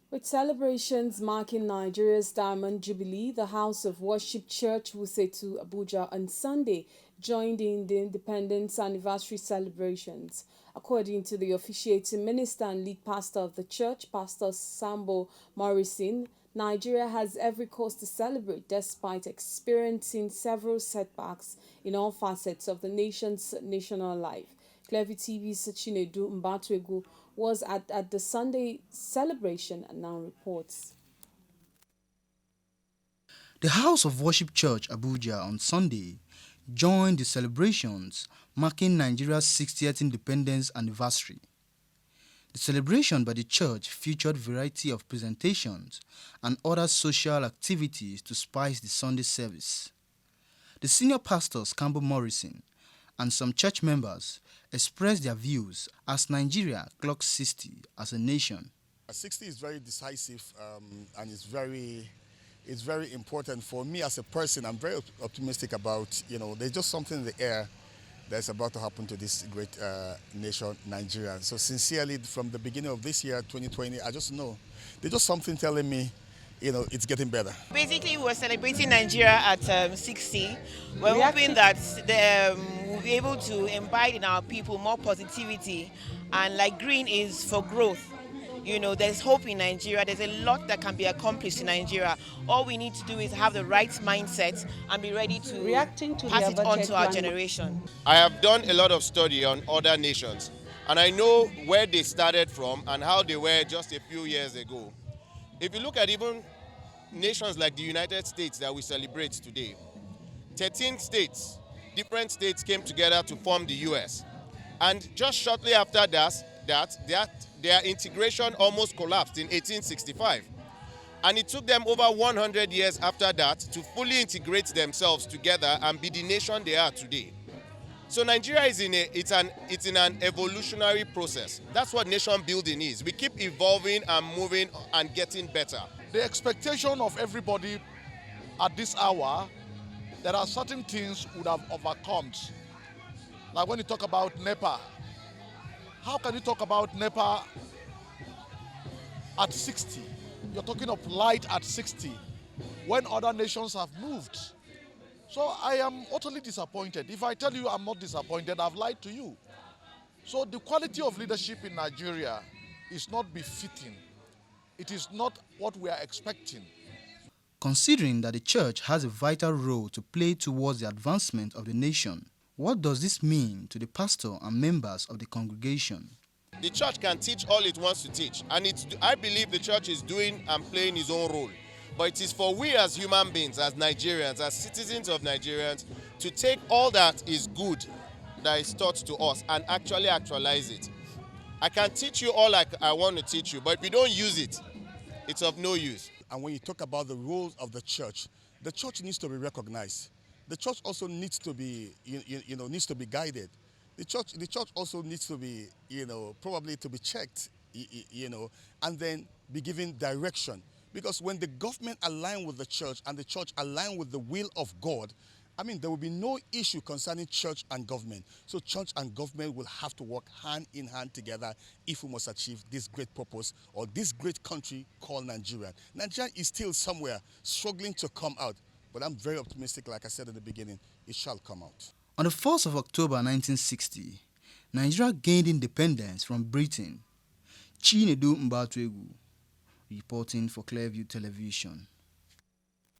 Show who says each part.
Speaker 1: With celebrations marking Nigeria's Diamond Jubilee, the House of Worship Church Wusetu Abuja on Sunday joined in the Independence Anniversary celebrations. According to the officiating minister and lead pastor of the church, Pastor Sambo Morrison, Nigeria has every cause to celebrate despite experiencing several setbacks in all facets of the nation's national life. Clevy TV's Chinedu Mbatwegu was at the Sunday celebration and now reports.
Speaker 2: The House of Worship Church Abuja on Sunday joined the celebrations marking Nigeria's 60th independence anniversary. The celebration by the church featured variety of presentations and other social activities to spice the Sunday service. The senior pastors Campbell Morrison and some church members expressed their views as Nigeria clocks 60 as a nation.
Speaker 3: 60 is very decisive and it's very important for me as a person. I'm very optimistic about, there's just something in the air that's about to happen to this great nation, Nigeria. So sincerely, from the beginning of this year, 2020, I just know there's just something telling me, it's getting better.
Speaker 4: Basically, we're celebrating Nigeria at 60. We're hoping that we'll be able to imbibe in our people more positivity, and like green is for growth. There's hope in Nigeria. There's a lot that can be accomplished in Nigeria. All we need to do is have the right mindset and be ready to pass it on to our generation.
Speaker 5: I have done a lot of study on other nations, and I know where they started from and how they were just a few years ago. If you look at even nations like the United States that we celebrate today, 13 states, different states came together to form the US. And just shortly after their integration almost collapsed in 1865. And it took them over 100 years after that to fully integrate themselves together and be the nation they are today. So Nigeria is in an evolutionary process. That's what nation building is. We keep evolving and moving and getting better.
Speaker 6: The expectation of everybody at this hour, there are certain things would have overcome. Like when you talk about NEPA, how can you talk about NEPA at 60? You're talking of light at 60 when other nations have moved. So I am utterly disappointed. If I tell you I'm not disappointed, I've lied to you. So the quality of leadership in Nigeria is not befitting. It is not what we are expecting.
Speaker 2: Considering that the church has a vital role to play towards the advancement of the nation, what does this mean to the pastor and members of the congregation?
Speaker 5: The church can teach all it wants to teach, and I believe the church is doing and playing its own role. But it is for we as human beings, as Nigerians, as citizens of Nigerians, to take all that is good that is taught to us and actually actualize it. I can teach you all I want to teach you, but if you don't use it, it's of no use.
Speaker 3: And when you talk about the roles of the church needs to be recognized. The church also needs to be, needs to be guided. The church also needs to be, probably to be checked, and then be given direction. Because when the government align with the church and the church align with the will of God, there will be no issue concerning church and government. So church and government will have to work hand in hand together if we must achieve this great purpose or this great country called Nigeria. Nigeria is still somewhere struggling to come out, but I'm very optimistic, like I said at the beginning, it shall come out.
Speaker 2: On the 1st of October 1960, Nigeria gained independence from Britain. Chinedu Mbatwegu, reporting for Clearview Television.